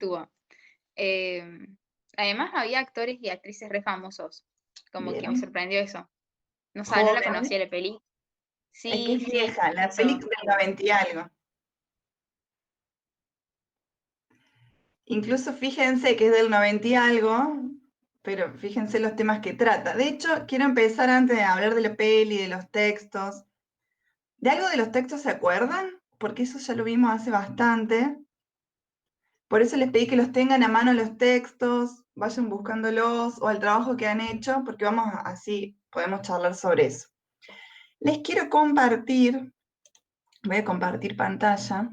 estuvo. Eh, Además había actores y actrices re famosos, como que me ¿Vieron? sorprendió eso. No, no la Jóvenes. conocía la peli. Es que Sí, es sí, vieja, la eso. película del 90 y algo. Incluso fíjense que es del 90 y algo, pero fíjense los temas que trata. De hecho, quiero empezar antes de hablar de la peli, de los textos. ¿De algo de los textos se acuerdan? Porque eso ya lo vimos hace bastante. Por eso les pedí que los tengan a mano los textos, vayan buscándolos o el trabajo que han hecho, porque así podemos charlar sobre eso. Les quiero compartir, voy a compartir pantalla.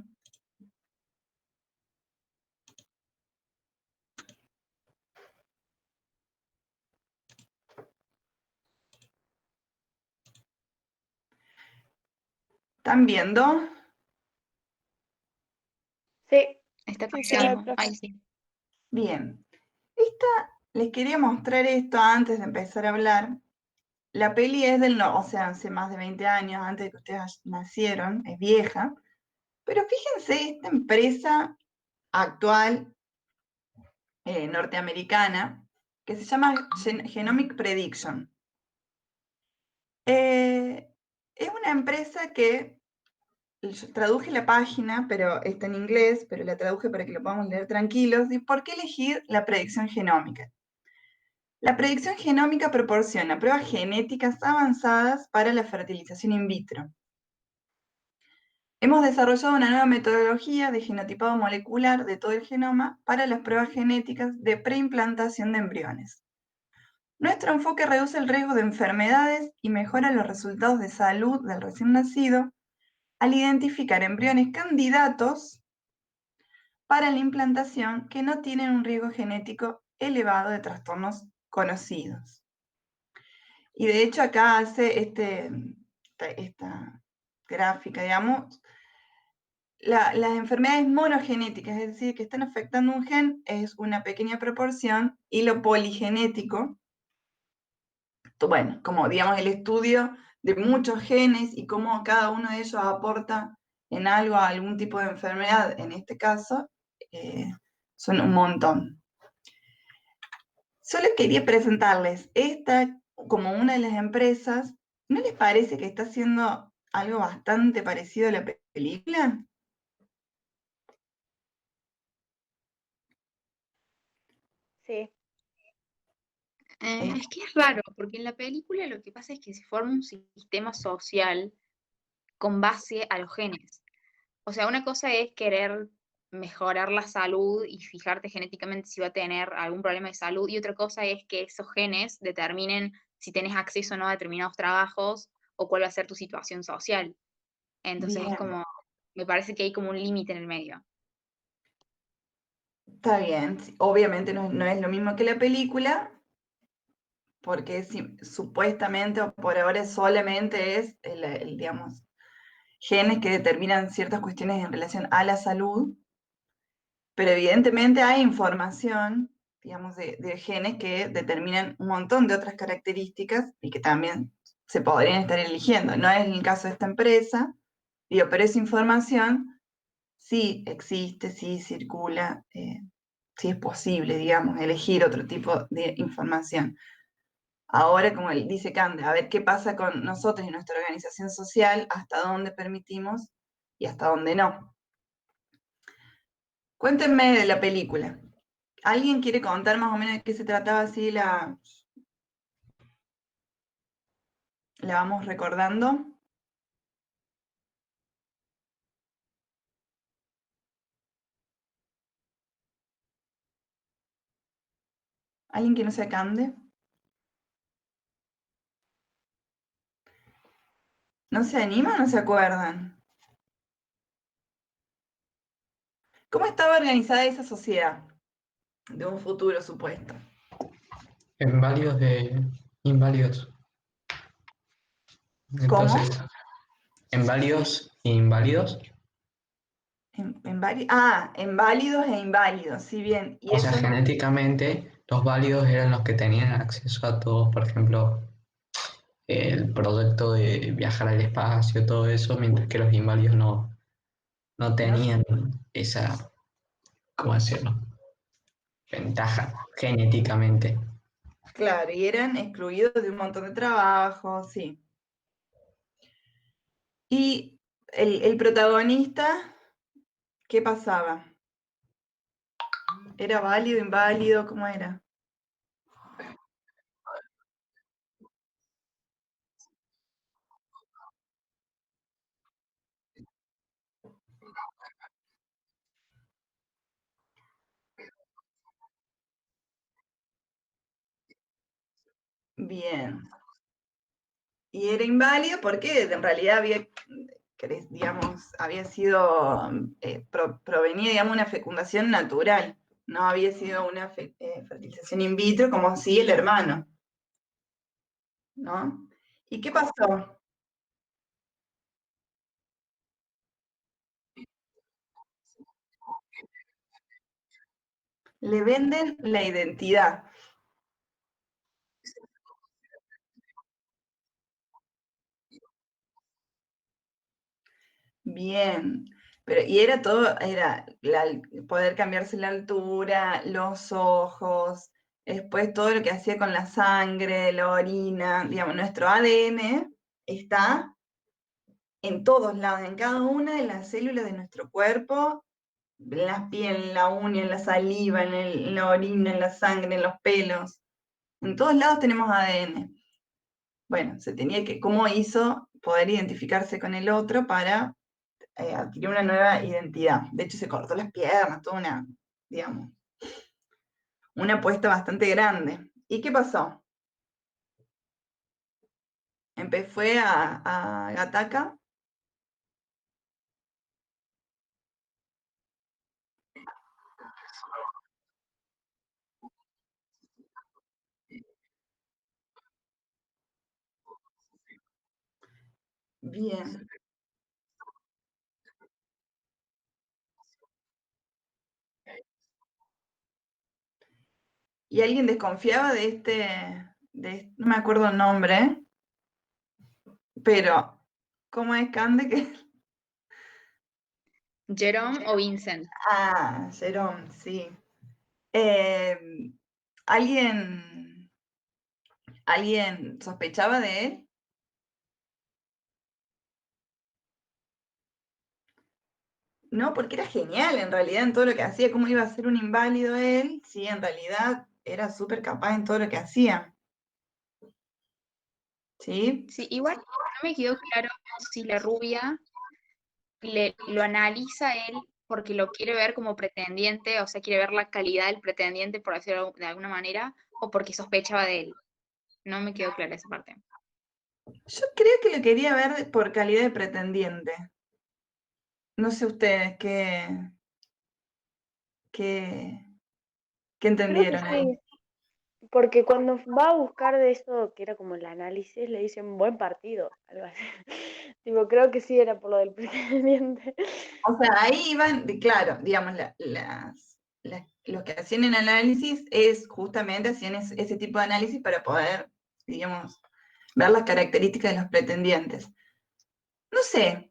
¿Están viendo? Sí, Está funcionó, perfecto. profe. Ay, sí. Bien. Les quería mostrar esto antes de empezar a hablar. La peli es del, no, o sea, hace más de 20 años, antes de que ustedes nacieron, es vieja. Pero fíjense, esta empresa actual norteamericana, que se llama Genomic Prediction. Es una empresa que yo traduje la página, pero está en inglés, pero la traduje para que lo podamos leer tranquilos. ¿Y por qué elegir la predicción genómica? La predicción genómica proporciona pruebas genéticas avanzadas para la fertilización in vitro. Hemos desarrollado una nueva metodología de genotipado molecular de todo el genoma para las pruebas genéticas de preimplantación de embriones. Nuestro enfoque reduce el riesgo de enfermedades y mejora los resultados de salud del recién nacido al identificar embriones candidatos para la implantación que no tienen un riesgo genético elevado de trastornos conocidos. Y de hecho acá hace esta gráfica, digamos, las enfermedades monogenéticas, es decir, que están afectando un gen, es una pequeña proporción, y lo poligenético, bueno, como digamos el estudio de muchos genes y cómo cada uno de ellos aporta en algo a algún tipo de enfermedad, en este caso, son un montón. Solo quería presentarles esta como una de las empresas. ¿No les parece que está haciendo algo bastante parecido a la película? Sí, Es Es que es raro, porque en la película lo que pasa es que se forma un sistema social con base a los genes. O sea, una cosa es querer mejorar la salud y fijarte genéticamente si va a tener algún problema de salud, y otra cosa es que esos genes determinen si tenés acceso o no a determinados trabajos o cuál va a ser tu situación social. Entonces es bien, como, me parece que hay como un límite en el medio. está bien. Sí, obviamente no es lo mismo que la película, porque supuestamente o por ahora solamente es, digamos, genes que determinan ciertas cuestiones en relación a la salud, pero evidentemente hay información, digamos, de genes que determinan un montón de otras características y que también se podrían estar eligiendo. No es el caso de esta empresa, digo, pero esa información sí existe, sí circula, sí es posible, digamos, elegir otro tipo de información. Ahora, como él dice Cande, a ver qué pasa con nosotros y nuestra organización social, hasta dónde permitimos y hasta dónde no. Cuéntenme de la película. ¿Alguien quiere contar más o menos de qué se trataba así? La vamos recordando. ¿Alguien que no sea Cande? ¿No se anima o no se acuerdan? ¿Cómo estaba organizada esa sociedad de un futuro supuesto? En válidos de inválidos. ¿Cómo? Entonces, en válidos e inválidos, En válidos e inválidos, si bien. Y o sea, ellos, genéticamente, los válidos eran los que tenían acceso a todos, por ejemplo, el proyecto de viajar al espacio, todo eso, mientras que los inválidos no no, tenían esa, ¿cómo decirlo? ventaja genéticamente. Claro, y eran excluidos de un montón de trabajos, sí. Y el protagonista, ¿qué pasaba? ¿Era válido, inválido? ¿Cómo era? Bien. Y era inválido porque en realidad digamos, había sido, provenía, digamos, una fecundación natural. No había sido una fertilización in vitro como sí el hermano, ¿no? ¿Y qué pasó? Le venden la identidad. Bien, pero y era todo, era poder cambiarse la altura, los ojos, después todo lo que hacía con la sangre, la orina, digamos, nuestro ADN está en todos lados, en cada una de las células de nuestro cuerpo, en la piel, en la uña, en la saliva, en la orina, en la sangre, en los pelos, en todos lados tenemos ADN. Bueno, se tenía que, ¿cómo hizo poder identificarse con el otro para adquirió una nueva identidad? De hecho, se cortó las piernas, toda una, digamos, una apuesta bastante grande. ¿Y qué pasó? Fue a Gattaca. Bien. ¿Y alguien desconfiaba de no me acuerdo el nombre, pero ¿cómo es Cande? Jerome o Vincent. Ah, Jerome, sí. Eh, ¿alguien, ¿alguien sospechaba de él? No, porque era genial en realidad en todo lo que hacía. ¿Cómo iba a ser un inválido él? Sí, en realidad era súper capaz en todo lo que hacía. ¿Sí? Sí, igual no me quedó claro si la rubia lo analiza él porque lo quiere ver como pretendiente, o sea, quiere ver la calidad del pretendiente, por decirlo de alguna manera, o porque sospechaba de él. No me quedó clara esa parte. Yo creo que lo quería ver por calidad de pretendiente. No sé ustedes qué, qué Creo que entendieron ahí. sí, porque cuando va a buscar de eso, que era como el análisis, le dicen buen partido, algo así. Tipo, creo que sí era por lo del pretendiente. O sea, ahí iban, claro, digamos, los que hacían el análisis es justamente hacían ese tipo de análisis para poder, digamos, ver las características de los pretendientes.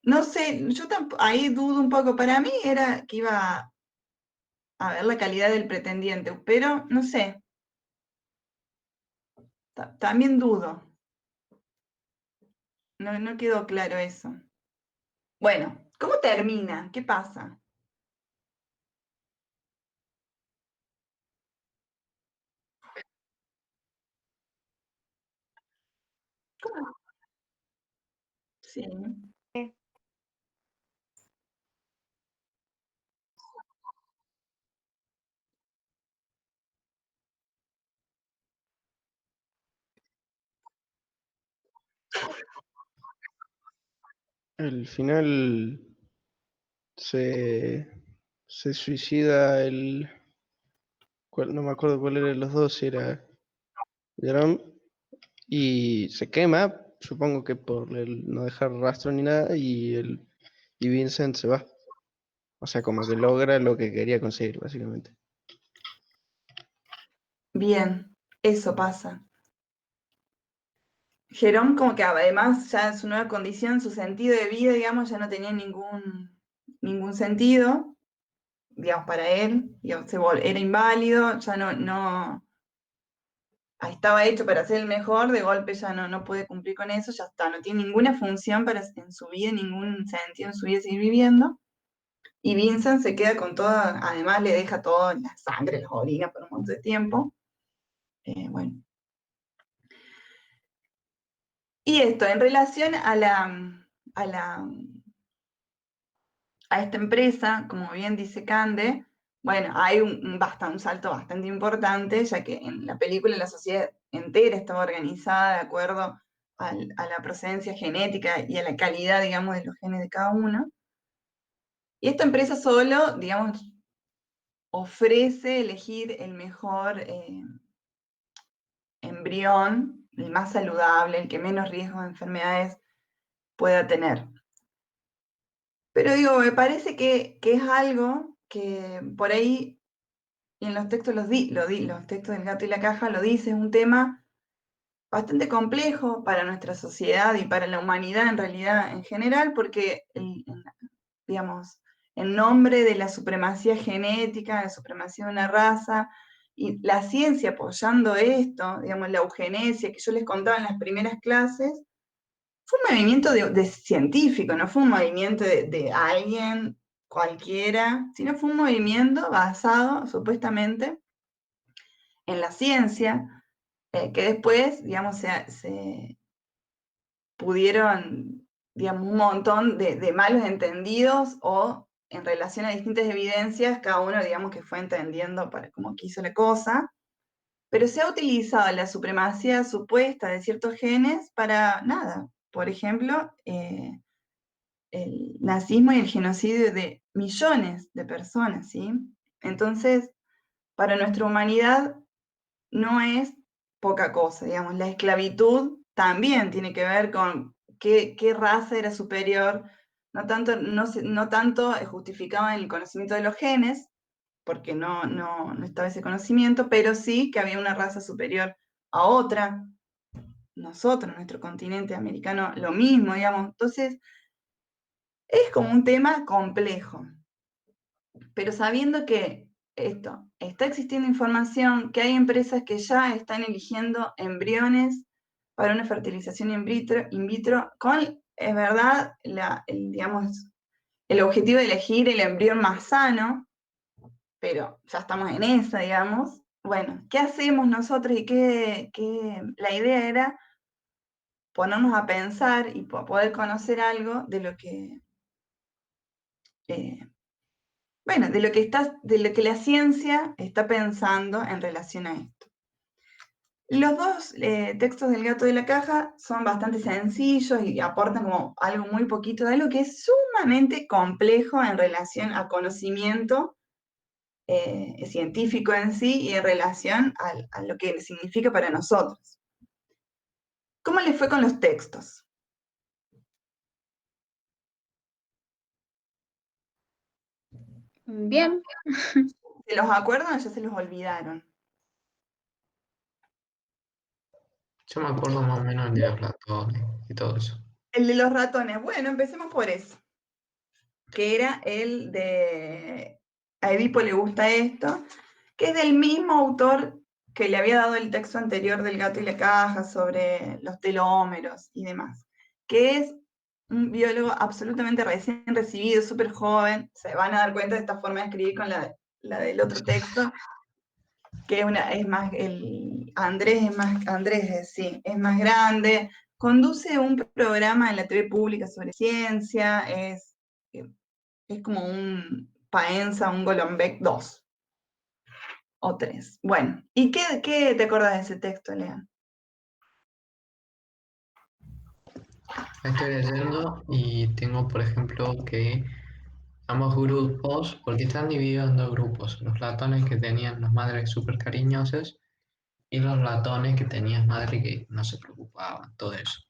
No sé, yo ahí dudo un poco. Para mí era que iba a ver la calidad del pretendiente, pero no sé, también dudo. No, no quedó claro eso. Bueno, ¿cómo termina? ¿Qué pasa? ¿Cómo? Sí. Al final se, se suicida no me acuerdo cuál era de los dos, si era Jerome, y se quema, supongo que por el no dejar rastro ni nada, y Vincent se va. O sea, como que logra lo que quería conseguir, básicamente. Bien, eso pasa. Jerome como que además ya en su nueva condición, su sentido de vida, digamos, ya no tenía ningún sentido. digamos, para él, digamos, era inválido, ya no estaba hecho para ser el mejor, de golpe ya no puede cumplir con eso, ya está, no tiene ninguna función en su vida, ningún sentido en su vida seguir viviendo. Y Vincent se queda con toda, además le deja todo en la sangre, las orinas por un montón de tiempo. Bueno. Y esto, en relación a esta empresa, como bien dice Cande, bueno, hay un salto bastante importante, ya que en la película la sociedad entera estaba organizada de acuerdo a la procedencia genética y a la calidad, digamos, de los genes de cada uno. Y esta empresa solo, digamos, ofrece elegir el mejor embrión, el más saludable, el que menos riesgo de enfermedades pueda tener. Pero digo, me parece que es algo que por ahí, y en los textos los textos del gato y la caja lo dice, es un tema bastante complejo para nuestra sociedad y para la humanidad en realidad en general, porque, digamos, en nombre de la supremacía genética, de la supremacía de una raza, y la ciencia apoyando esto, digamos, la eugenesia, que yo les contaba en las primeras clases, fue un movimiento de científico, no fue un movimiento de alguien cualquiera, sino fue un movimiento basado supuestamente en la ciencia, que después, digamos, se pudieron, digamos, un montón de malos entendidos o en relación a distintas evidencias, cada uno, digamos, que fue entendiendo para cómo quiso la cosa, pero se ha utilizado la supremacía supuesta de ciertos genes para nada. Por ejemplo, el nazismo y el genocidio de millones de personas, ¿sí? Entonces, para nuestra humanidad no es poca cosa, digamos, la esclavitud también tiene que ver con qué raza era superior, no tanto justificaba en el conocimiento de los genes, porque no estaba ese conocimiento, pero sí que había una raza superior a otra. Nosotros, nuestro continente americano, lo mismo, digamos. Entonces, es como un tema complejo, pero sabiendo que está existiendo información, que hay empresas que ya están eligiendo embriones para una fertilización in vitro con, es verdad, digamos, el objetivo de elegir el embrión más sano, pero ya estamos en esa, digamos. Bueno, ¿qué hacemos nosotros? La idea era ponernos a pensar y poder conocer algo de lo que, bueno, de lo que la ciencia está pensando en relación a esto. Los dos textos del gato de la caja son bastante sencillos y aportan como algo muy poquito de algo que es sumamente complejo en relación a conocimiento científico en sí y en relación a lo que significa para nosotros. ¿Cómo les fue con los textos? Bien, ¿Se los acuerdan o ya se los olvidaron? Yo me acuerdo más o menos de los ratones y todo eso. El de los ratones. Bueno, empecemos por eso. Que era el de A Edipo le gusta esto, que es del mismo autor que le había dado el texto anterior del gato y la caja sobre los telómeros y demás, que es un biólogo absolutamente recién recibido, súper joven. Se van a dar cuenta de esta forma de escribir con la del otro texto, que es más, Andrés, sí, es más grande, conduce un programa en la TV pública sobre ciencia, es como un Paenza, un Golombek 2 o 3. Bueno, ¿y qué te acordás de ese texto, Lean? Estoy leyendo y tengo, por ejemplo, que ambos grupos, porque están divididos en dos grupos, los ratones que tenían las madres súper cariñosas y los ratones que tenían madres que no se preocupaban, todo eso.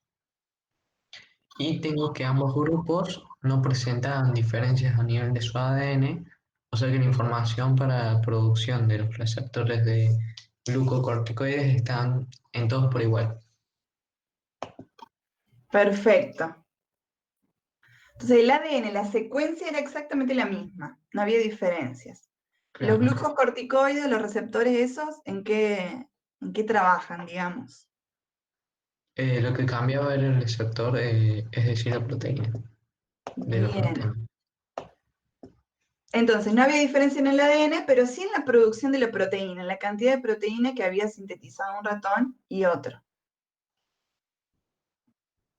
Y tengo que ambos grupos no presentaban diferencias a nivel de su ADN, o sea que la información para la producción de los receptores de glucocorticoides están en todos por igual. Perfecto. Entonces el ADN, la secuencia era exactamente la misma. no había diferencias. Claro. Los glucocorticoides, los receptores esos, ¿en qué trabajan, digamos? Lo que cambiaba era el receptor, es decir, la proteína de los Bien. ratones. Entonces, no había diferencia en el ADN, pero sí en la producción de la proteína, en la cantidad de proteína que había sintetizado un ratón y otro.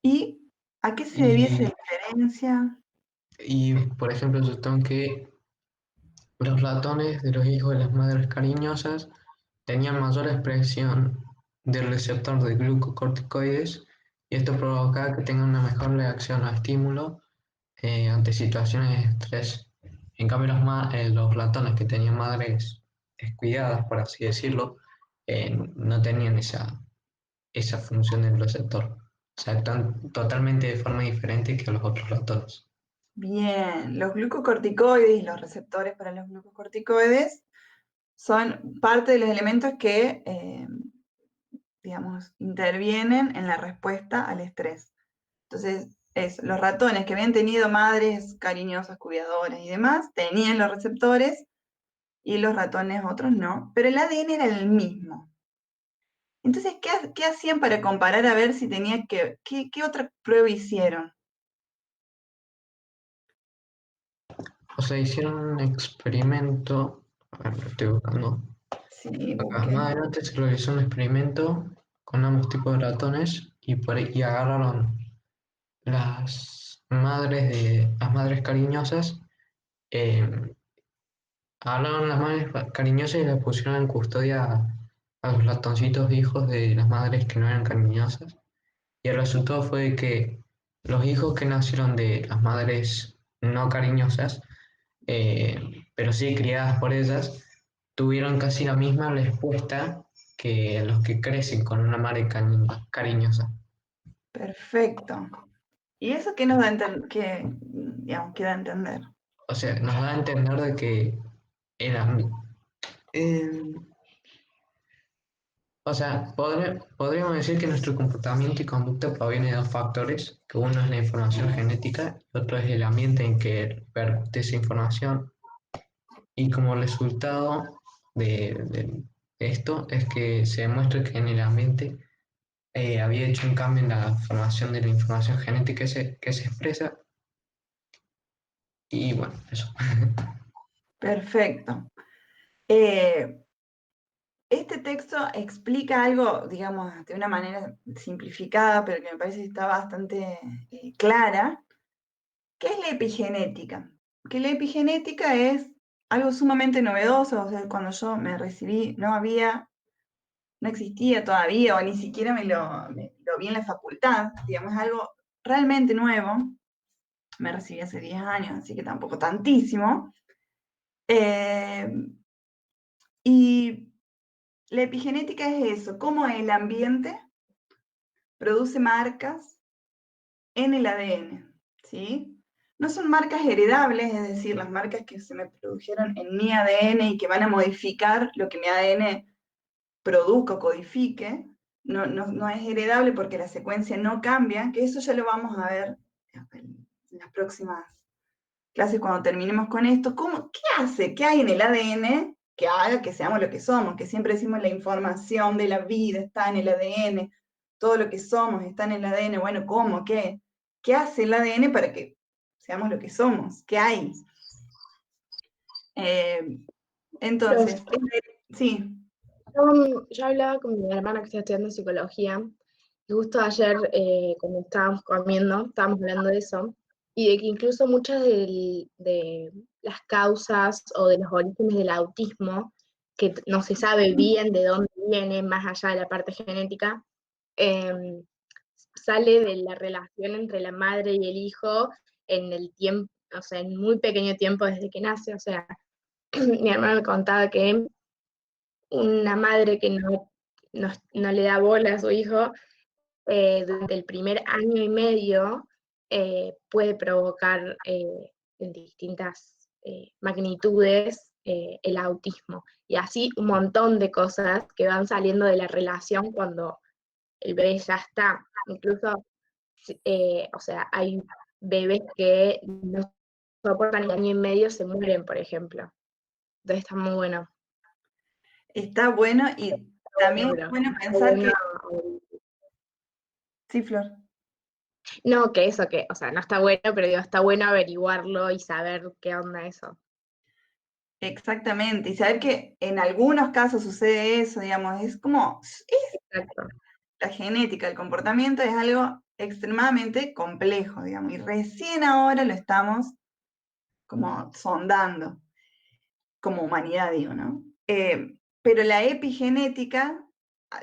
¿Y a qué se debía esa Y, diferencia? y, por ejemplo, supongo que los ratones de los hijos de las madres cariñosas tenían mayor expresión del receptor de glucocorticoides y esto provocaba que tengan una mejor reacción a estímulo ante situaciones de estrés. En cambio, los ratones que tenían madres descuidadas, por así decirlo, no tenían esa función del receptor. O sea, están totalmente de forma diferente que los otros ratones. Bien, los glucocorticoides y los receptores para los glucocorticoides son parte de los elementos que, digamos, intervienen en la respuesta al estrés. Entonces, los ratones que habían tenido madres cariñosas, cuidadoras y demás, tenían los receptores y los ratones otros no, pero el ADN era el mismo. Entonces, ¿qué hacían para comparar a ver si tenía qué otra prueba hicieron? O sea, hicieron un experimento, a ver, lo estoy buscando. Sí, Acá, busquen. más adelante se realizó un experimento con ambos tipos de ratones y agarraron las madres cariñosas, eh, agarraron las madres cariñosas y las pusieron en custodia a los ratoncitos hijos de las madres que no eran cariñosas. Y el resultado fue que los hijos que nacieron de las madres no cariñosas, pero sí criadas por ellas, tuvieron casi la misma respuesta que los que crecen con una madre cariñosa. Perfecto. ¿Y eso qué nos da a entender? Digamos, qué da a entender? O sea, nos da a entender de que eran... eh, o sea, podríamos decir que nuestro comportamiento y conducta proviene de dos factores, que uno es la información genética y otro es el ambiente en que repercute esa información. Y como resultado de esto es que se demuestra que en el ambiente había hecho un cambio en la formación de la información genética que se expresa. Y bueno, eso. Perfecto. Eh, este texto explica algo, digamos, de una manera simplificada, pero que me parece que está bastante clara. ¿Qué es la epigenética? Que la epigenética es algo sumamente novedoso, o sea, cuando yo me recibí no existía todavía, o ni siquiera lo vi en la facultad, digamos, es algo realmente nuevo. Me recibí hace 10 años, así que tampoco tantísimo. Eh, y la epigenética es eso, cómo el ambiente produce marcas en el ADN, ¿sí? No son marcas heredables, es decir, las marcas que se me produjeron en mi ADN y que van a modificar lo que mi ADN produzca o codifique, no es heredable porque la secuencia no cambia, que eso ya lo vamos a ver en las próximas clases cuando terminemos con esto. ¿Qué hace? ¿Qué hay en el ADN que haga que seamos lo que somos? Que siempre decimos la información de la vida está en el ADN, todo lo que somos está en el ADN. Bueno, ¿cómo? ¿Qué hace el ADN para que seamos lo que somos? ¿Qué hay? Entonces, sí. Yo hablaba con mi hermana que está estudiando psicología y justo ayer cuando estábamos comiendo estábamos hablando de eso y de que incluso muchas de las causas o de los orígenes del autismo, que no se sabe bien de dónde viene más allá de la parte genética, eh, sale de la relación entre la madre y el hijo en el tiempo, o sea, en muy pequeño tiempo desde que nace. O sea, mi hermana me contaba que una madre que no le da bola a su hijo, durante el primer año y medio puede provocar en distintas magnitudes el autismo. Y así un montón de cosas que van saliendo de la relación cuando el bebé ya está. Incluso, o sea, hay bebés que no soportan el año y medio se mueren, por ejemplo. Entonces está muy bueno. Está bueno y también es bueno pensar que... Sí, Flor. No, que eso, que, o sea, no está bueno, pero digo, está bueno averiguarlo y saber qué onda eso. Exactamente, y saber que en algunos casos sucede eso, digamos, es como, Exacto. la genética, el comportamiento es algo extremadamente complejo, digamos, y recién ahora lo estamos como sondando, como humanidad, digo, ¿no? Pero la epigenética,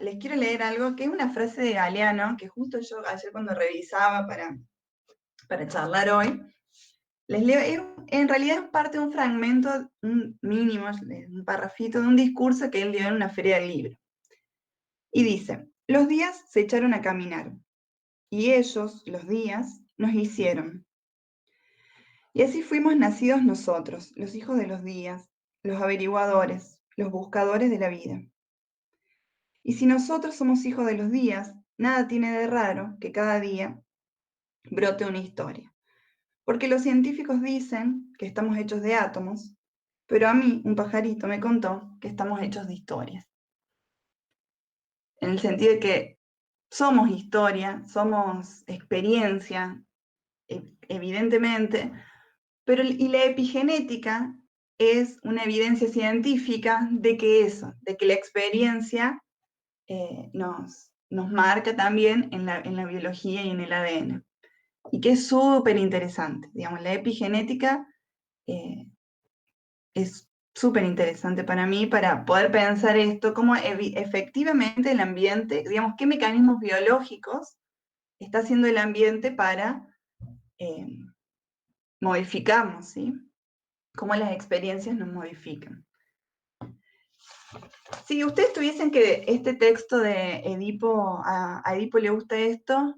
les quiero leer algo que es una frase de Galeano, que justo yo ayer cuando revisaba para charlar hoy, les leo, en realidad es parte de un fragmento, un mínimo, un parrafito de un discurso que él dio en una feria del libro. Y dice, los días se echaron a caminar, y ellos, los días, nos hicieron. Y así fuimos nacidos nosotros, los hijos de los días, los averiguadores, los buscadores de la vida. Y si nosotros somos hijos de los días, nada tiene de raro que cada día brote una historia. Porque los científicos dicen que estamos hechos de átomos, pero a mí un pajarito me contó que estamos hechos de historias. En el sentido de que somos historia, somos experiencia, evidentemente, pero y la epigenética es una evidencia científica de que eso, de que la experiencia nos marca también en la biología y en el ADN. Y que es súper interesante. Digamos, la epigenética es súper interesante para mí para poder pensar esto, cómo efectivamente el ambiente, digamos, qué mecanismos biológicos está haciendo el ambiente para eh, modificarnos, ¿sí? Cómo las experiencias nos modifican. Si ustedes tuviesen que este texto de Edipo, a Edipo le gusta esto,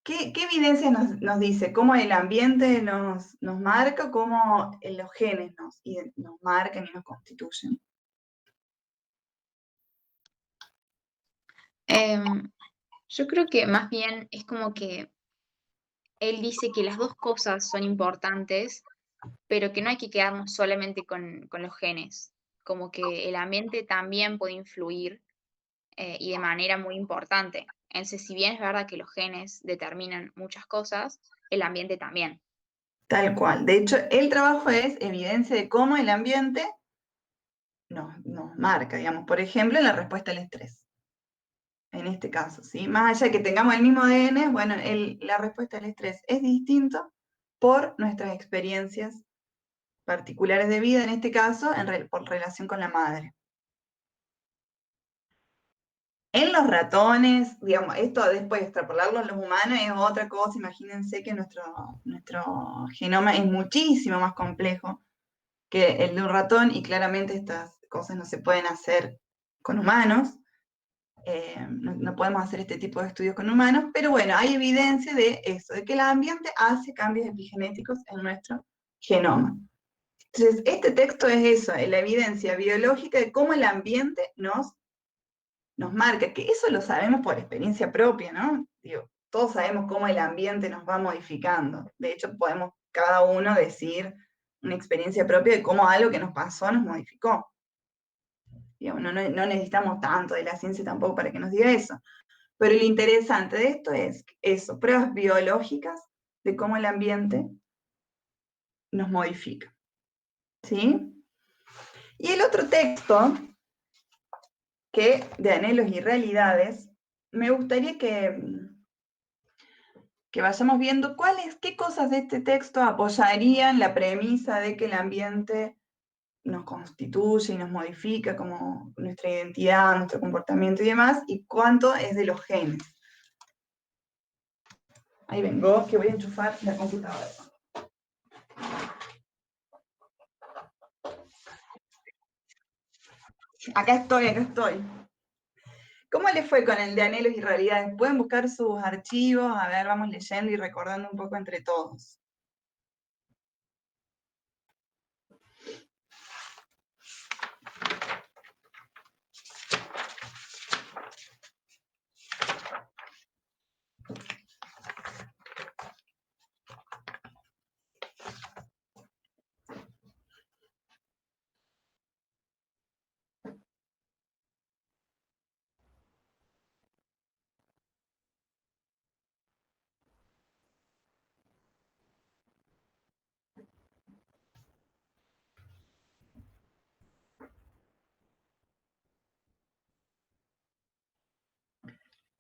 ¿qué evidencia nos dice? ¿Cómo el ambiente nos marca? ¿Cómo los genes nos marcan y nos constituyen? Yo creo que más bien es como que él dice que las dos cosas son importantes, pero que no hay que quedarnos solamente con los genes, como que el ambiente también puede influir y de manera muy importante. Entonces, si bien es verdad que los genes determinan muchas cosas, el ambiente también. Tal cual. De hecho, el trabajo es evidencia de cómo el ambiente nos marca, digamos, por ejemplo, en la respuesta al estrés. En este caso, ¿sí? Más allá de que tengamos el mismo ADN, bueno, la respuesta al estrés es distinto por nuestras experiencias particulares de vida, en este caso, por relación con la madre. En los ratones, digamos, esto después de extrapolarlo en los humanos es otra cosa, imagínense que nuestro genoma es muchísimo más complejo que el de un ratón y claramente estas cosas no se pueden hacer con humanos, no podemos hacer este tipo de estudios con humanos, pero bueno, hay evidencia de eso, de que el ambiente hace cambios epigenéticos en nuestro genoma. Entonces, este texto es eso, la evidencia biológica de cómo el ambiente nos marca, que eso lo sabemos por experiencia propia, ¿no? Digo, todos sabemos cómo el ambiente nos va modificando. De hecho, podemos cada uno decir una experiencia propia de cómo algo que nos pasó nos modificó. Digamos, no necesitamos tanto de la ciencia tampoco para que nos diga eso. Pero lo interesante de esto es eso, pruebas biológicas de cómo el ambiente nos modifica. ¿Sí? Y el otro texto, que de anhelos y realidades, me gustaría que vayamos viendo qué cosas de este texto apoyarían la premisa de que el ambiente nos constituye y nos modifica como nuestra identidad, nuestro comportamiento y demás, y cuánto es de los genes. Ahí vengo, que voy a enchufar la computadora. Acá estoy, acá estoy. ¿Cómo les fue con el de anhelos y realidades? Pueden buscar sus archivos, a ver, vamos leyendo y recordando un poco entre todos.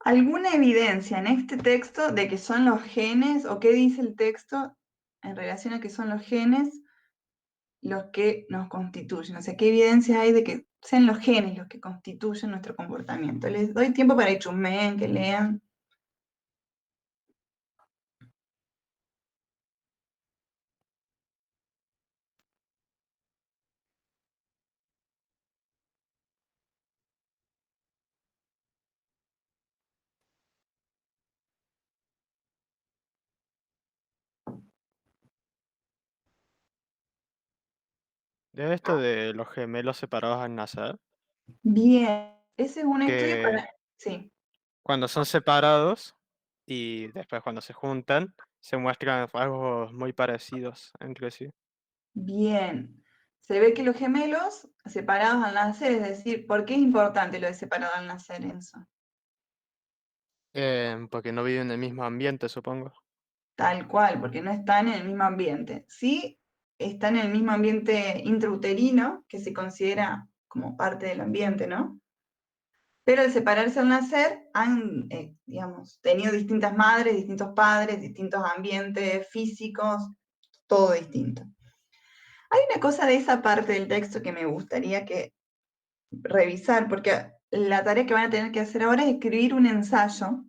¿Alguna evidencia en este texto de que son los genes, o qué dice el texto en relación a que son los genes los que nos constituyen? O sea, ¿qué evidencia hay de que sean los genes los que constituyen nuestro comportamiento? Les doy tiempo para que chusmeen, que lean. De esto de los gemelos separados al nacer, Bien, ese es un estudio que para... Sí, cuando son separados y después cuando se juntan, se muestran rasgos muy parecidos entre sí. bien. Se ve que los gemelos separados al nacer, es decir, ¿por qué es importante lo de separado al nacer, Enzo? Porque no viven en el mismo ambiente, supongo. Tal cual, porque no están en el mismo ambiente. Sí, están en el mismo ambiente intrauterino, que se considera como parte del ambiente, ¿no? Pero al separarse al nacer, han, digamos, tenido distintas madres, distintos padres, distintos ambientes físicos, todo distinto. Hay una cosa de esa parte del texto que me gustaría revisar, porque la tarea que van a tener que hacer ahora es escribir un ensayo.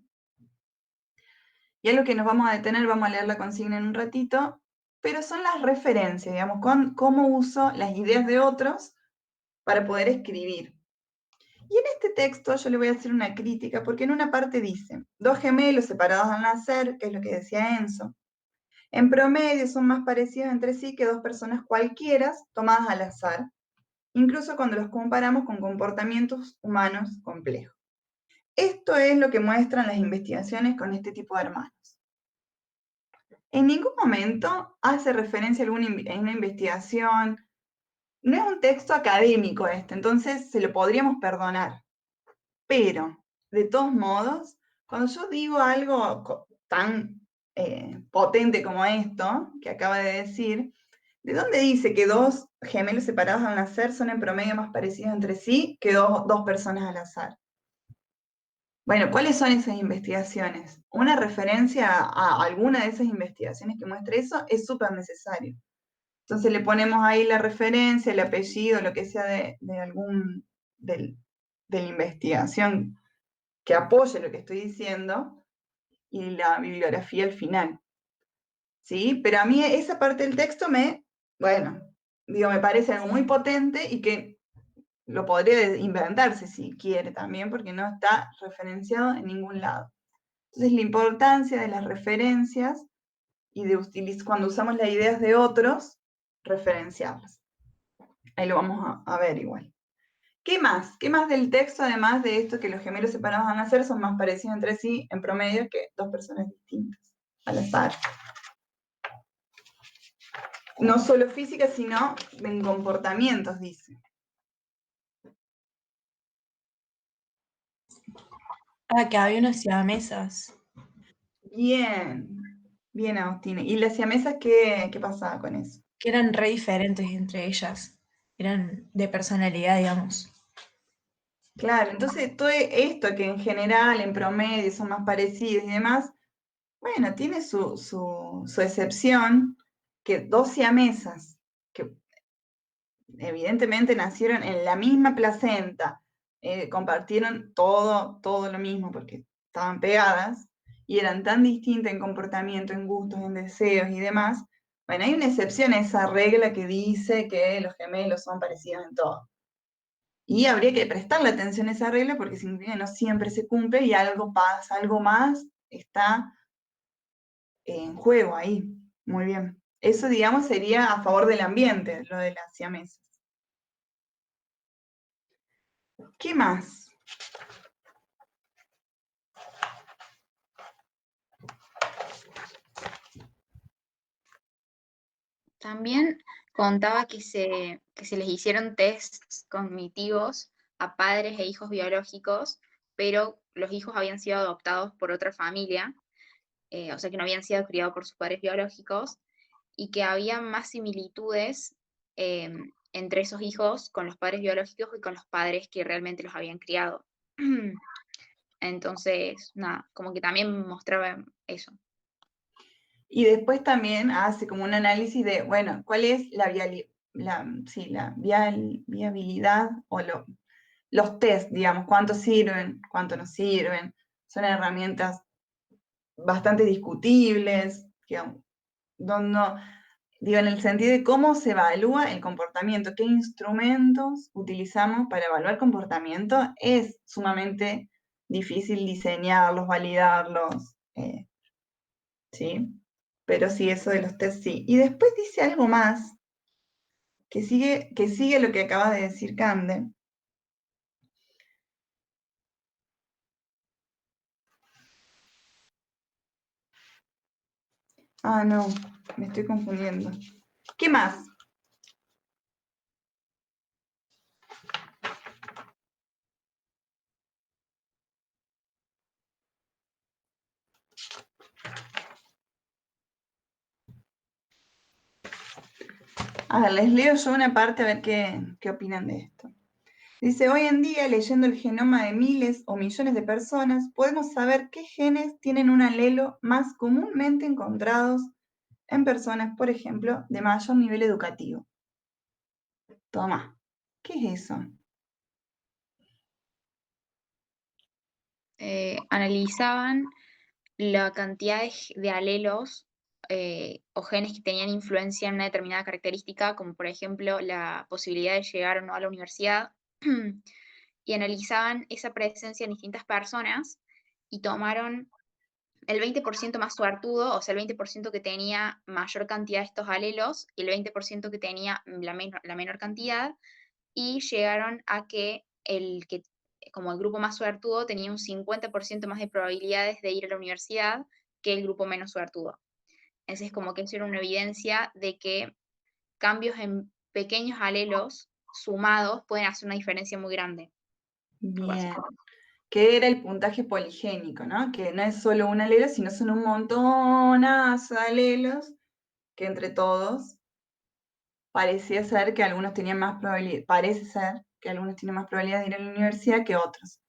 Y es lo que nos vamos a detener, vamos a leer la consigna en un ratito, pero son las referencias, digamos, cómo uso las ideas de otros para poder escribir. Y en este texto yo le voy a hacer una crítica, porque en una parte dice, dos gemelos separados al nacer, que es lo que decía Enzo, en promedio son más parecidos entre sí que dos personas cualquiera tomadas al azar, incluso cuando los comparamos con comportamientos humanos complejos. Esto es lo que muestran las investigaciones con este tipo de hermanos. En ningún momento hace referencia a una investigación, no es un texto académico este, entonces se lo podríamos perdonar. Pero, de todos modos, cuando yo digo algo tan potente como esto, que acaba de decir, ¿de dónde dice que dos gemelos separados al nacer son en promedio más parecidos entre sí que dos personas al azar? Bueno, ¿cuáles son esas investigaciones? Una referencia a alguna de esas investigaciones que muestre eso es súper necesario. Entonces le ponemos ahí la referencia, el apellido, lo que sea de algún, de la investigación que apoye lo que estoy diciendo y la bibliografía al final. ¿Sí? Pero a mí esa parte del texto bueno, digo, me parece algo muy potente y que lo podría inventarse si quiere también, porque no está referenciado en ningún lado. Entonces, la importancia de las referencias y de cuando usamos las ideas de otros, referenciarlas. Ahí lo vamos a ver igual. ¿Qué más? ¿Qué más del texto, además de esto que los gemelos separados van a nacer son más parecidos entre sí en promedio que dos personas distintas, al azar? No solo física, sino en comportamientos, dice. Ah, que había unas siamesas. Bien, bien, Agustina. ¿Y las siamesas qué pasaba con eso? Que eran re diferentes entre ellas. Eran de personalidad, digamos. Claro, entonces todo esto que en general, en promedio, son más parecidos y demás, bueno, tiene su excepción, que dos siamesas, que evidentemente nacieron en la misma placenta, compartieron todo lo mismo porque estaban pegadas y eran tan distintas en comportamiento, en gustos, en deseos y demás. Bueno, hay una excepción a esa regla que dice que los gemelos son parecidos en todo. Y habría que prestarle atención a esa regla porque significa que no siempre se cumple y algo pasa, algo más está en juego ahí. Muy bien. Eso, digamos, sería a favor del ambiente, lo de las siamesas. ¿Qué más? También contaba que se les hicieron tests cognitivos a padres e hijos biológicos, pero los hijos habían sido adoptados por otra familia, o sea que no habían sido criados por sus padres biológicos, y que había más similitudes entre esos hijos con los padres biológicos y con los padres que realmente los habían criado. Entonces, nada, como que también mostraba eso. Y después también hace como un análisis de, bueno, cuál es la viabilidad o los test, digamos, cuánto sirven, cuánto no sirven. Son herramientas bastante discutibles, digamos, digo, en el sentido de cómo se evalúa el comportamiento, qué instrumentos utilizamos para evaluar comportamiento, es sumamente difícil diseñarlos, validarlos, ¿sí? Pero sí, eso de los test sí. Y después dice algo más, que sigue lo que acaba de decir Cande. Ah, no, me estoy confundiendo. ¿Qué más? A ver, les leo yo una parte a ver qué opinan de esto. Dice, hoy en día, leyendo el genoma de miles o millones de personas, podemos saber qué genes tienen un alelo más comúnmente encontrados en personas, por ejemplo, de mayor nivel educativo. Toma, ¿qué es eso? Analizaban la cantidad de alelos o genes que tenían influencia en una determinada característica, como por ejemplo la posibilidad de llegar o no a la universidad, y analizaban esa presencia en distintas personas y tomaron el 20% más suertudo, o sea, el 20% que tenía mayor cantidad de estos alelos y el 20% que tenía la menor cantidad, y llegaron a que como el grupo más suertudo, tenía un 50% más de probabilidades de ir a la universidad que el grupo menos suertudo. Entonces, como que eso era una evidencia de que cambios en pequeños alelos sumados pueden hacer una diferencia muy grande. Bien. Que era el puntaje poligénico, ¿no? Que no es solo un alelo, sino son un montonazo de alelos que entre todos parecía ser que algunos tenían más probabilidad, parece ser que algunos tienen más probabilidad de ir a la universidad que otros.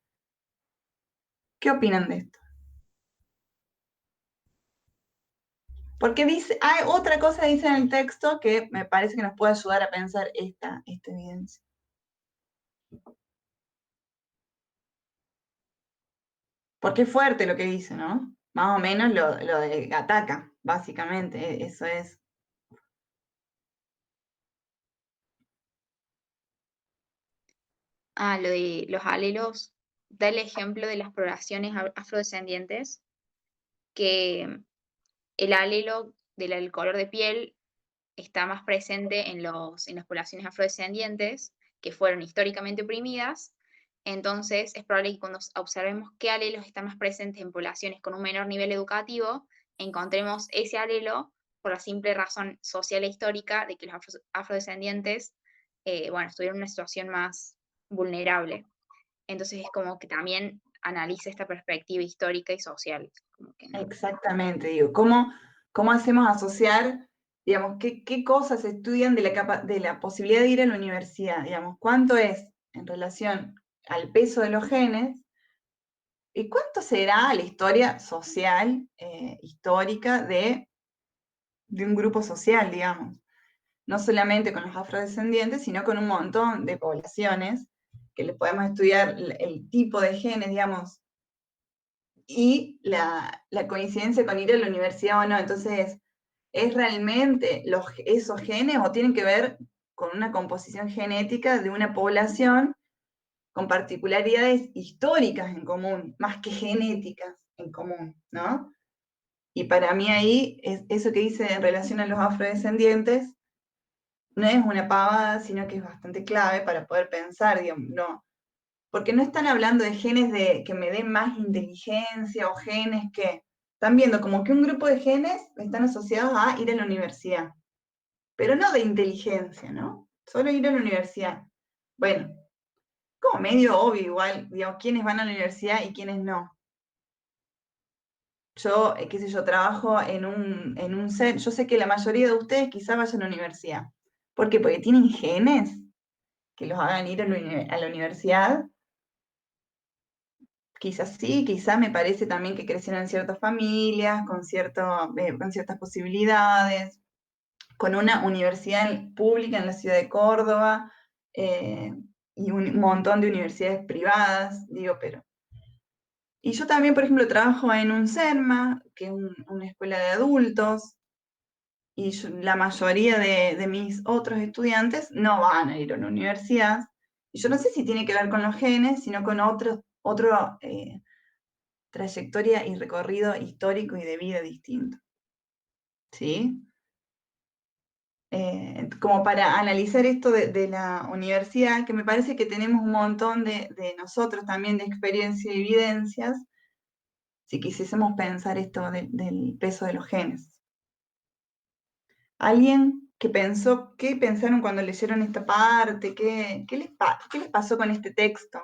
¿Qué opinan de esto? Porque dice, hay otra cosa dice en el texto que me parece que nos puede ayudar a pensar esta evidencia. Porque es fuerte lo que dice, ¿no? Más o menos lo de ataca, básicamente, eso es. Lo de los alelos, da el ejemplo de las poblaciones afrodescendientes, que el alelo del color de piel está más presente en las poblaciones afrodescendientes, que fueron históricamente oprimidas. Entonces, es probable que cuando observemos qué alelos están más presentes en poblaciones con un menor nivel educativo, encontremos ese alelo por la simple razón social e histórica de que los afrodescendientes, estuvieron en una situación más vulnerable. Entonces, es como que también analiza esta perspectiva histórica y social. Como que no. Exactamente, digo, ¿cómo hacemos asociar, digamos, qué cosas se estudian de la posibilidad de ir a la universidad? Digamos, ¿cuánto es en relación al peso de los genes? ¿Y cuánto será la historia social, histórica de un grupo social, digamos? No solamente con los afrodescendientes, sino con un montón de poblaciones que les podemos estudiar el tipo de genes, digamos, y la coincidencia con ir a la universidad o no. Entonces, ¿es realmente esos genes o tienen que ver con una composición genética de una población con particularidades históricas en común, más que genéticas en común, ¿no? Y para mí ahí, eso que dice en relación a los afrodescendientes, no es una pavada, sino que es bastante clave para poder pensar, digamos, no. Porque no están hablando de genes que me den más inteligencia o genes que están viendo como que un grupo de genes están asociados a ir a la universidad, pero no de inteligencia, ¿no? Solo ir a la universidad. Bueno, como medio obvio igual, digamos, quiénes van a la universidad y quiénes no. Yo, qué sé yo, trabajo en un set, yo sé que la mayoría de ustedes quizá vayan a la universidad. ¿Por qué? Porque tienen genes que los hagan ir a la universidad. Quizás sí, quizás me parece también que crecieron en ciertas familias, con ciertas posibilidades, con una universidad pública en la ciudad de Córdoba, y un montón de universidades privadas, digo, pero... Y yo también, por ejemplo, trabajo en un CERMA, que es una escuela de adultos, y la mayoría de mis otros estudiantes no van a ir a una universidad. Y yo no sé si tiene que ver con los genes, sino con otro trayectoria y recorrido histórico y de vida distinto. ¿Sí? Como para analizar esto de la universidad, que me parece que tenemos un montón de nosotros también de experiencia y evidencias, si quisiésemos pensar esto del peso de los genes. ¿Alguien que pensó, qué pensaron cuando leyeron esta parte? ¿Qué les pasó con este texto?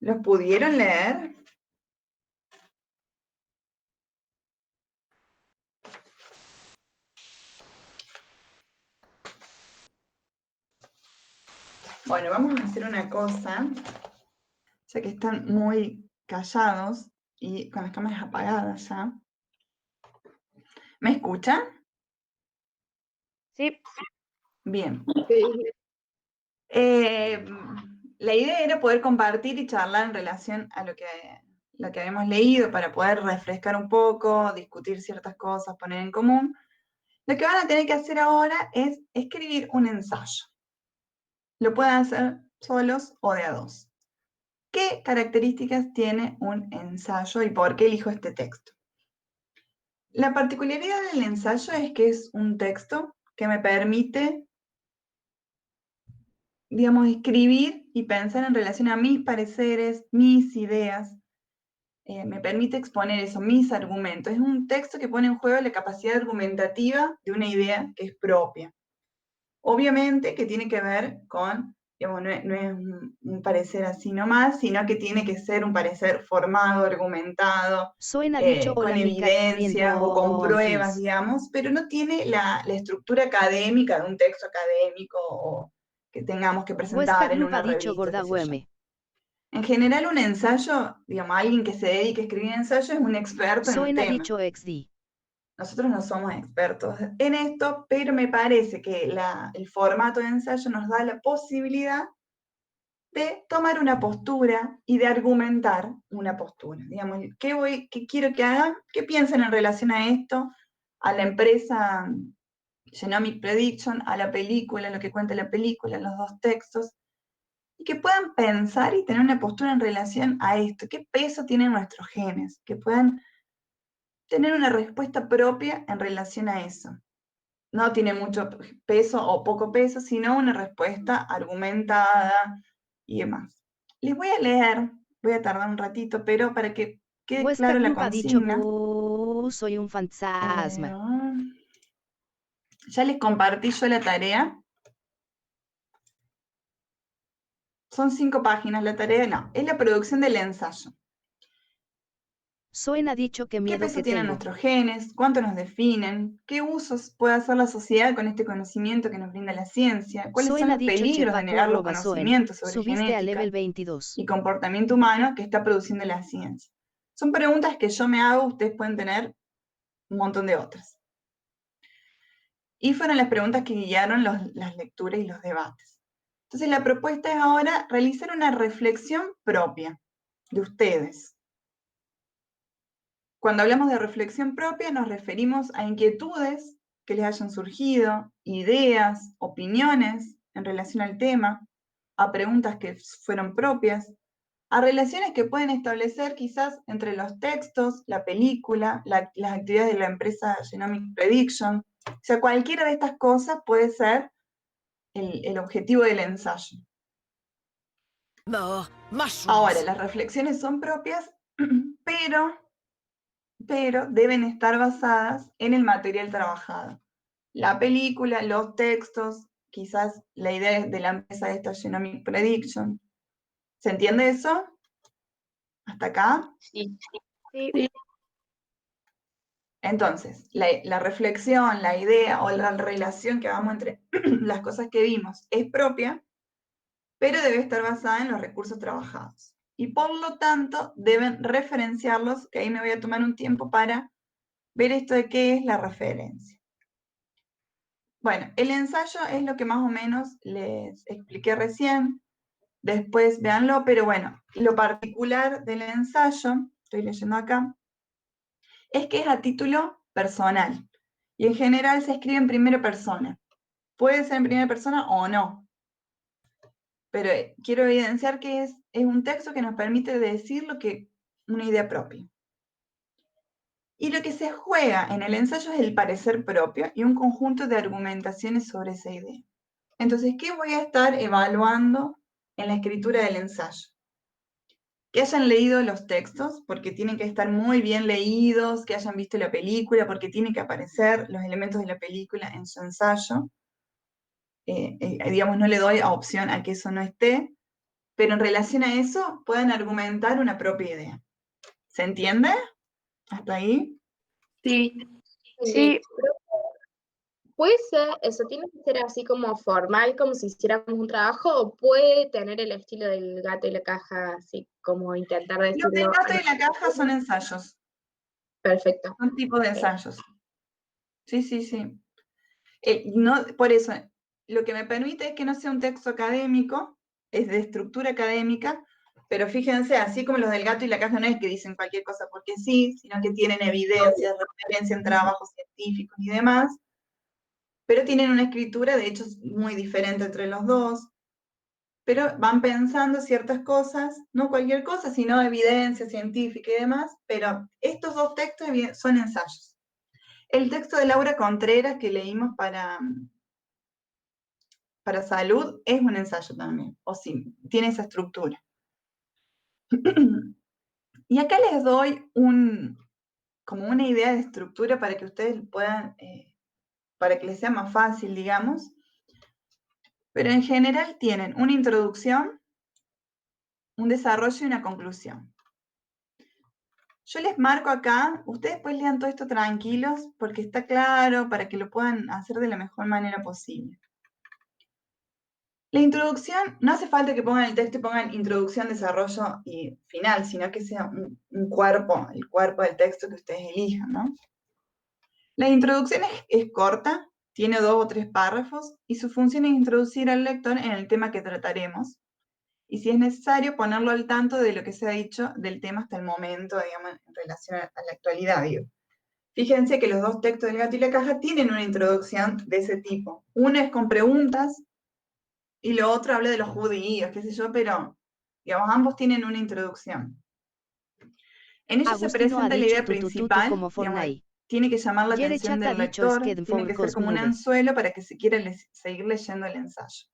¿Los pudieron leer? Bueno, vamos a hacer una cosa, ya que están muy callados y con las cámaras apagadas ya. ¿Me escuchan? Sí, Bien. Sí. La idea era poder compartir y charlar en relación a lo que habíamos leído para poder refrescar un poco, discutir ciertas cosas, poner en común. Lo que van a tener que hacer ahora es escribir un ensayo. Lo pueden hacer solos o de a dos. ¿Qué características tiene un ensayo y por qué elijo este texto? La particularidad del ensayo es que es un texto que me permite, digamos, escribir y pensar en relación a mis pareceres, mis ideas. Me permite exponer eso, mis argumentos. Es un texto que pone en juego la capacidad argumentativa de una idea que es propia. Obviamente que tiene que ver con, digamos, no es un parecer así nomás, sino que tiene que ser un parecer formado, argumentado, Suena dicho con hola Mica, evidencias o con pruebas, digamos, pero no tiene la estructura académica de un texto académico o que tengamos que Huesca presentar en Glupa una dicho revista, gorda qué sé yo. hueme. En general, un ensayo, digamos, alguien que se dedique a escribir ensayo es un experto en un Suena tema. dicho XD. Nosotros no somos expertos en esto, pero me parece que el formato de ensayo nos da la posibilidad de tomar una postura y de argumentar una postura. Digamos, ¿qué quiero que hagan? ¿Qué piensan en relación a esto? A la empresa Genomic Prediction, a la película, lo que cuenta la película, los dos textos, y que puedan pensar y tener una postura en relación a esto. ¿Qué peso tienen nuestros genes? Que puedan tener una respuesta propia en relación a eso. No tiene mucho peso o poco peso, sino una respuesta argumentada y demás. Les voy a leer, voy a tardar un ratito, pero para que quede Huesca claro la Glupa dicho consigna. soy un fantasma. Ya les compartí yo la tarea. Son 5 páginas la tarea, no, es la producción del ensayo. Suena dicho que ¿Qué miedo peso que tienen tengo. nuestros genes? ¿Cuánto nos definen? ¿Qué usos puede hacer la sociedad con este conocimiento que nos brinda la ciencia? ¿Cuáles son Suena los dicho peligros de chepaco negar los arroba soen. conocimientos sobre Subiste a genética level 22. y comportamiento humano que está produciendo la ciencia? Son preguntas que yo me hago, ustedes pueden tener un montón de otras. Y fueron las preguntas que guiaron las lecturas y los debates. Entonces la propuesta es ahora realizar una reflexión propia de ustedes. Cuando hablamos de reflexión propia nos referimos a inquietudes que les hayan surgido, ideas, opiniones en relación al tema, a preguntas que fueron propias, a relaciones que pueden establecer quizás entre los textos, la película, las actividades de la empresa Genomic Prediction. O sea, cualquiera de estas cosas puede ser el objetivo del ensayo. Ahora, las reflexiones son propias, pero deben estar basadas en el material trabajado. La película, los textos, quizás la idea de la empresa de esta Genomic Prediction. ¿Se entiende eso? ¿Hasta acá? Sí. Sí. Entonces, la reflexión, la idea o la relación que hagamos entre las cosas que vimos es propia, pero debe estar basada en los recursos trabajados. Y por lo tanto, deben referenciarlos, que ahí me voy a tomar un tiempo para ver esto de qué es la referencia. Bueno, el ensayo es lo que más o menos les expliqué recién, después véanlo, pero bueno, lo particular del ensayo, estoy leyendo acá, es que es a título personal, y en general se escribe en primera persona. Puede ser en primera persona o no, pero quiero evidenciar que es un texto que nos permite decir lo que una idea propia. Y lo que se juega en el ensayo es el parecer propio y un conjunto de argumentaciones sobre esa idea. Entonces, ¿qué voy a estar evaluando en la escritura del ensayo? Que hayan leído los textos, porque tienen que estar muy bien leídos, que hayan visto la película, porque tienen que aparecer los elementos de la película en su ensayo. Digamos, no le doy a opción a que eso no esté, pero en relación a eso pueden argumentar una propia idea. ¿Se entiende? ¿Hasta ahí? Sí. Sí. Puede ser, eso tiene que ser así como formal, como si hiciéramos un trabajo, o puede tener el estilo del gato y la caja, así como intentar Los del decirlo. gato y la caja son ensayos, Perfecto. son tipos de ensayos. Sí, sí, sí. No, por eso, lo que me permite es que no sea un texto académico, es de estructura académica, pero fíjense, así como los del gato y la caja no es que dicen cualquier cosa porque sí, sino que tienen evidencias, referencia en trabajos científicos y demás, pero tienen una escritura, de hecho, muy diferente entre los dos, pero van pensando ciertas cosas, no cualquier cosa, sino evidencia científica y demás, pero estos dos textos son ensayos. El texto de Laura Contreras que leímos para salud es un ensayo también, o sí, tiene esa estructura. Y acá les doy como una idea de estructura para que ustedes puedan, para que les sea más fácil, digamos. Pero en general tienen una introducción, un desarrollo y una conclusión. Yo les marco acá, ustedes pues lean todo esto tranquilos porque está claro para que lo puedan hacer de la mejor manera posible. La introducción, no hace falta que pongan el texto y pongan introducción, desarrollo y final, sino que sea un cuerpo, el cuerpo del texto que ustedes elijan, ¿no? La introducción es corta, tiene 2 o 3 párrafos y su función es introducir al lector en el tema que trataremos y si es necesario ponerlo al tanto de lo que se ha dicho del tema hasta el momento, digamos, en relación a la actualidad, digo. Fíjense que los dos textos del gato y la caja tienen una introducción de ese tipo. Una es con preguntas y lo otro habla de los judíos, qué sé yo, pero digamos, ambos tienen una introducción. En ella se Agustino ha presenta la dicho idea principal, como digamos, Fortnite. tiene que llamar la Yere atención chat ha del dicho lector, sked tiene que ser como un folkos anzuelo para que se quiera seguir leyendo el ensayo.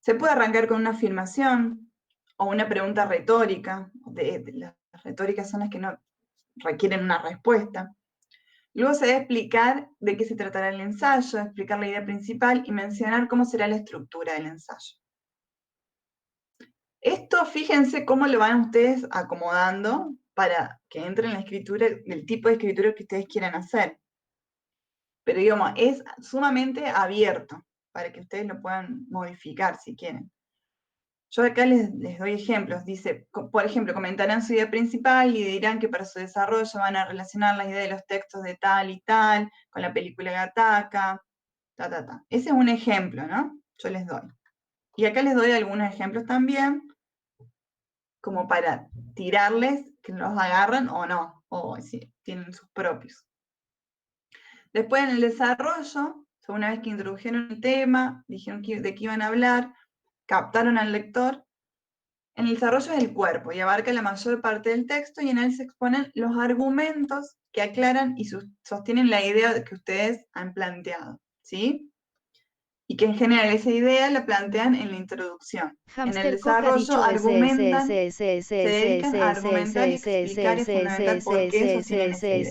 Se puede arrancar con una afirmación o una pregunta retórica, las retóricas son las que no requieren una respuesta. Luego se debe explicar de qué se tratará el ensayo, explicar la idea principal y mencionar cómo será la estructura del ensayo. Esto, fíjense cómo lo van ustedes acomodando para que entre en la escritura, el tipo de escritura que ustedes quieran hacer. Pero digamos, es sumamente abierto para que ustedes lo puedan modificar si quieren. Yo acá les doy ejemplos. Dice, por ejemplo, comentarán su idea principal y dirán que para su desarrollo van a relacionar la idea de los textos de tal y tal con la película Gattaca, ta. Ese es un ejemplo, ¿no? Yo les doy. Y acá les doy algunos ejemplos también, como para tirarles que los agarran o no, o si tienen sus propios. Después en el desarrollo, una vez que introdujeron el tema, dijeron de qué iban a hablar, captaron al lector. En el desarrollo es el cuerpo y abarca la mayor parte del texto y en él se exponen los argumentos que aclaran y sostienen la idea que ustedes han planteado, ¿sí? y que en general esa idea la plantean en la introducción. En el Hamster Cock ha desarrollo dicho argumentan, se dedican a argumentar y explicar y fundamentar por qué sostienen esa idea.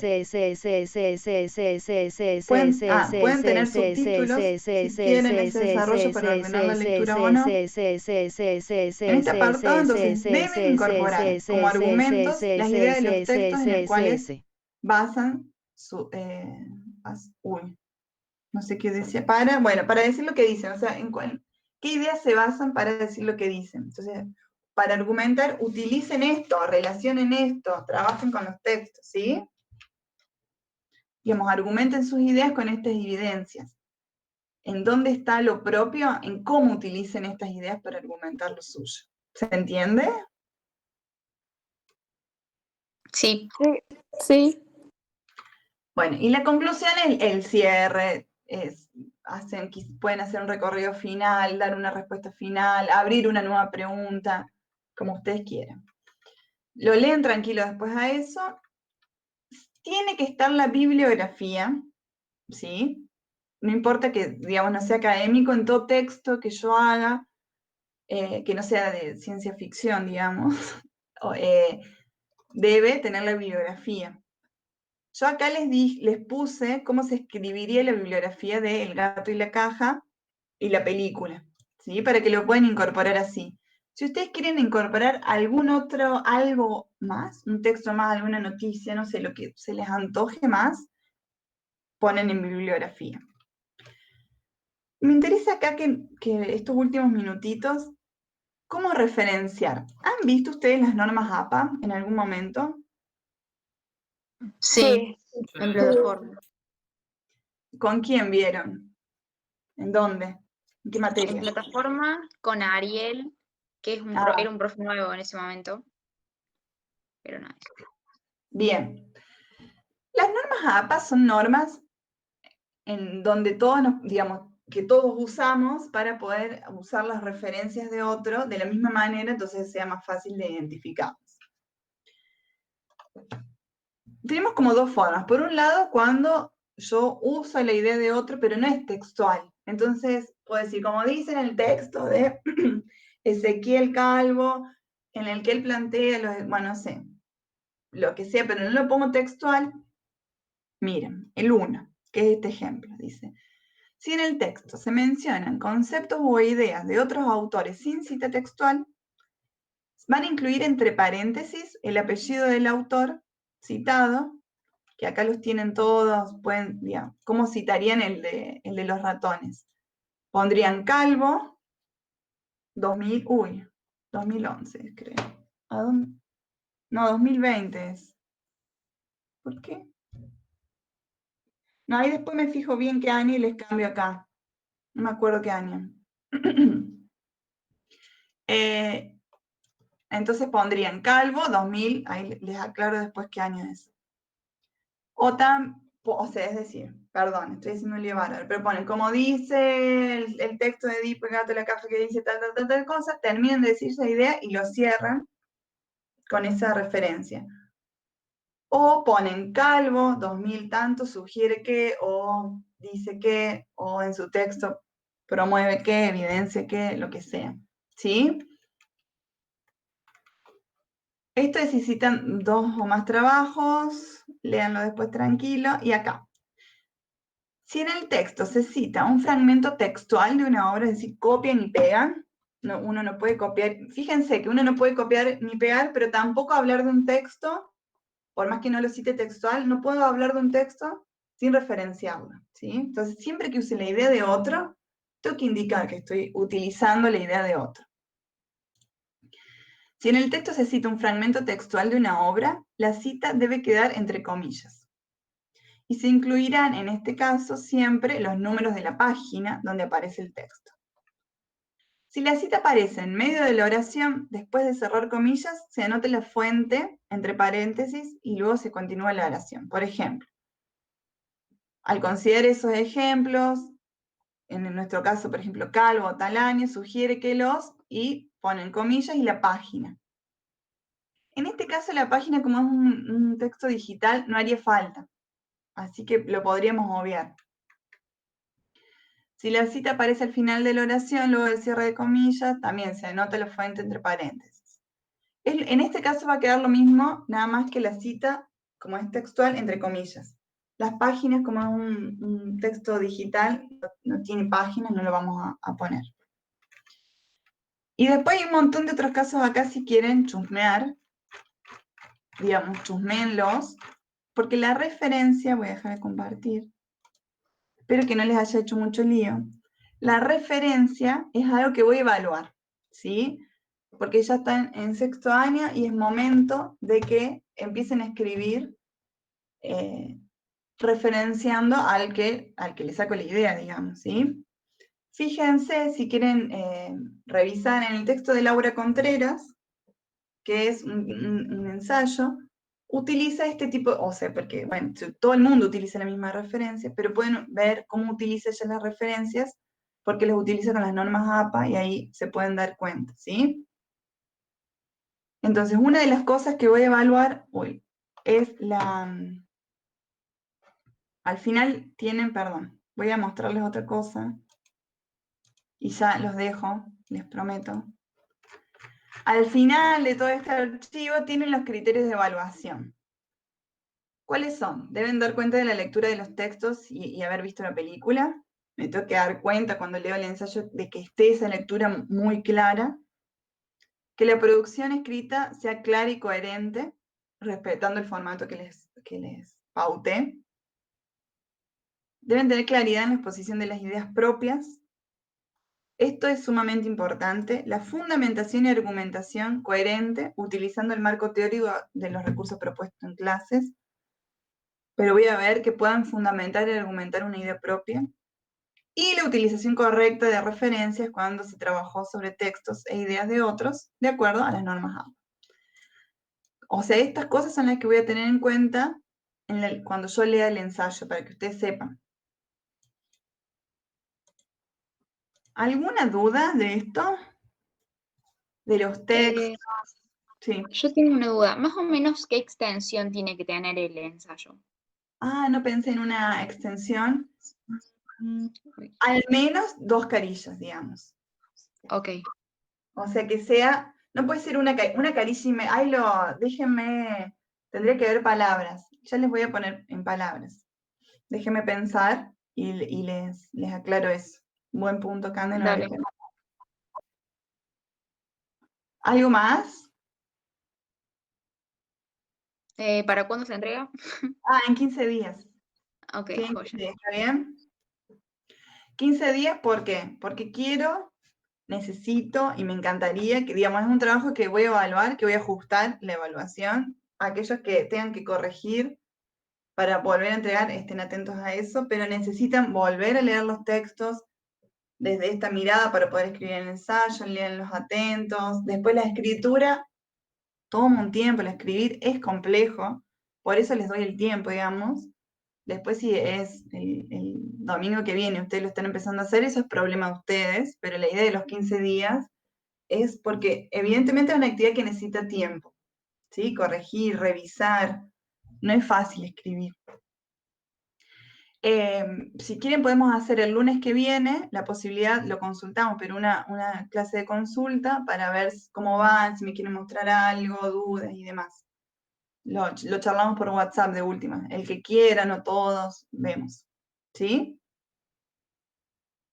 Pueden tener subtítulos si quieren ese desarrollo para ordenar la lectura o no. En este apartado entonces deben incorporar como argumentos las ideas de los textos en los cuales basan su... no sé qué decía, para decir lo que dicen, o sea, qué ideas se basan para decir lo que dicen. Entonces, para argumentar, utilicen esto, relacionen esto, trabajen con los textos, ¿sí? Digamos, argumenten sus ideas con estas evidencias. ¿En dónde está lo propio? En cómo utilicen estas ideas para argumentar lo suyo. ¿Se entiende? Sí. Sí. Bueno, y la conclusión es el cierre, pueden hacer un recorrido final, dar una respuesta final, abrir una nueva pregunta, como ustedes quieran. Lo leen tranquilo después a eso. Tiene que estar la bibliografía, ¿sí? No importa que, digamos, no sea académico, en todo texto que yo haga, que no sea de ciencia ficción, digamos, debe tener la bibliografía. Yo acá les puse cómo se escribiría la bibliografía de El gato y la caja y la película, ¿sí? Para que lo puedan incorporar así. Si ustedes quieren incorporar algo más, un texto más, alguna noticia, no sé, lo que se les antoje más, ponen en bibliografía. Me interesa acá que estos últimos minutitos, ¿cómo referenciar? ¿Han visto ustedes las normas APA en algún momento? Sí, en plataforma. ¿Con quién vieron? ¿En dónde? ¿En qué En materia? plataforma con Ariel, que es era un profe nuevo en ese momento. Pero nada. Bien. Las normas APA son normas en donde todos digamos, que todos usamos para poder usar las referencias de otro de la misma manera, entonces sea más fácil de identificarlos. Tenemos como dos formas. Por un lado, cuando yo uso la idea de otro, pero no es textual. Entonces, puedo decir, como dice en el texto de Ezequiel Calvo, en el que él plantea, bueno, no sé, lo que sea, pero no lo pongo textual. Miren, el 1, que es este ejemplo, dice, si en el texto se mencionan conceptos o ideas de otros autores sin cita textual, van a incluir entre paréntesis el apellido del autor citado, que acá los tienen todos, pueden, digamos, ¿cómo citarían el de los ratones? Pondrían Calvo, 2011, creo. ¿A dónde? No, 2020 es. ¿Por qué? No, ahí después me fijo bien qué año y les cambio acá. No me acuerdo qué año. Entonces pondrían Calvo, 2000, ahí les aclaro después qué año es. O sea, es decir, perdón, estoy haciendo un lío bárbaro, pero ponen, como dice el texto de Edipo, el gato, la caja que dice tal cosa, terminan de decir esa idea y lo cierran con esa referencia. O ponen Calvo, 2000 tanto, sugiere que, o dice que, o en su texto promueve que, evidencia que, lo que sea. ¿Sí? Esto es si citan 2 o más trabajos, léanlo después tranquilo, y acá. Si en el texto se cita un fragmento textual de una obra, es decir, copian y pegan, uno no puede copiar, fíjense que uno no puede copiar ni pegar, pero tampoco hablar de un texto, por más que no lo cite textual, no puedo hablar de un texto sin referenciarlo, ¿sí? Entonces, siempre que use la idea de otro, tengo que indicar que estoy utilizando la idea de otro. Si en el texto se cita un fragmento textual de una obra, la cita debe quedar entre comillas. Y se incluirán en este caso siempre los números de la página donde aparece el texto. Si la cita aparece en medio de la oración, después de cerrar comillas, se anota la fuente entre paréntesis y luego se continúa la oración. Por ejemplo, al considerar esos ejemplos, en nuestro caso, por ejemplo, Calvo tal año, sugiere que los, y ponen comillas y la página. En este caso, la página, como es un texto digital, no haría falta. Así que lo podríamos obviar. Si la cita aparece al final de la oración, luego del cierre de comillas, también se anota la fuente entre paréntesis. En este caso va a quedar lo mismo, nada más que la cita, como es textual, entre comillas. Las páginas, como es un texto digital, no tiene páginas, no lo vamos a poner. Y después hay un montón de otros casos acá si quieren chusmear, digamos, chusméenlos, porque la referencia, voy a dejar de compartir, espero que no les haya hecho mucho lío. La referencia es algo que voy a evaluar, ¿sí? Porque ya están en sexto año y es momento de que empiecen a escribir referenciando al que le saco la idea, digamos, ¿sí? Fíjense, si quieren revisar en el texto de Laura Contreras, que es un ensayo, utiliza este tipo, o sea, porque, bueno, todo el mundo utiliza la misma referencia, pero pueden ver cómo utiliza ella las referencias, porque las utiliza con las normas APA y ahí se pueden dar cuenta, ¿sí? Entonces, una de las cosas que voy a evaluar hoy es al final tienen, perdón, voy a mostrarles otra cosa, y ya los dejo, les prometo. Al final de todo este archivo tienen los criterios de evaluación. ¿Cuáles son? Deben dar cuenta de la lectura de los textos y haber visto la película. Me tengo que dar cuenta cuando leo el ensayo de que esté esa lectura muy clara. Que la producción escrita sea clara y coherente, respetando el formato que les pauté. Deben tener claridad en la exposición de las ideas propias. Esto es sumamente importante. La fundamentación y argumentación coherente, utilizando el marco teórico de los recursos propuestos en clases. Pero voy a ver que puedan fundamentar y argumentar una idea propia. Y la utilización correcta de referencias cuando se trabajó sobre textos e ideas de otros, de acuerdo a las normas APA. O sea, estas cosas son las que voy a tener en cuenta cuando yo lea el ensayo, para que ustedes sepan. ¿Alguna duda de esto? ¿De los textos? Sí. Yo tengo una duda, más o menos qué extensión tiene que tener el ensayo. Ah, no pensé en una extensión. Al menos 2 carillas, digamos. Ok. O sea, que sea, no puede ser una carilla y déjenme, tendría que ver palabras. Ya les voy a poner en palabras. Déjenme pensar y les aclaro eso. Buen punto, Cande. Dale. ¿Algo más? ¿Para cuándo se entrega? En 15 días. Ok, Sí, joya. ¿está bien? 15 días, ¿por qué? Porque necesito y me encantaría que, digamos, es un trabajo que voy a evaluar, que voy a ajustar la evaluación. Aquellos que tengan que corregir para volver a entregar, estén atentos a eso, pero necesitan volver a leer los textos desde esta mirada para poder escribir el ensayo, leerlos atentos. Después la escritura toma un tiempo, el escribir es complejo, por eso les doy el tiempo, digamos. Después si es el domingo que viene, ustedes lo están empezando a hacer, eso es problema de ustedes, pero la idea de los 15 días es porque evidentemente es una actividad que necesita tiempo, ¿sí? Corregir, revisar, no es fácil escribir. Si quieren podemos hacer el lunes que viene, la posibilidad, lo consultamos, pero una clase de consulta para ver cómo van, si me quieren mostrar algo, dudas y demás. Lo charlamos por WhatsApp de última. El que quiera, no todos, vemos. ¿Sí?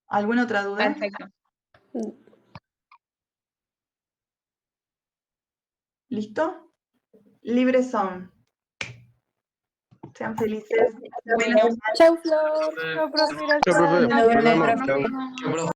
¿Alguna otra duda? Perfecto. ¿Listo? Libres son. Sean felices. Bueno. Chau, Flor. Chau, profe. Chao, profe. Chao, Nos vemos. nos Chao. vemos.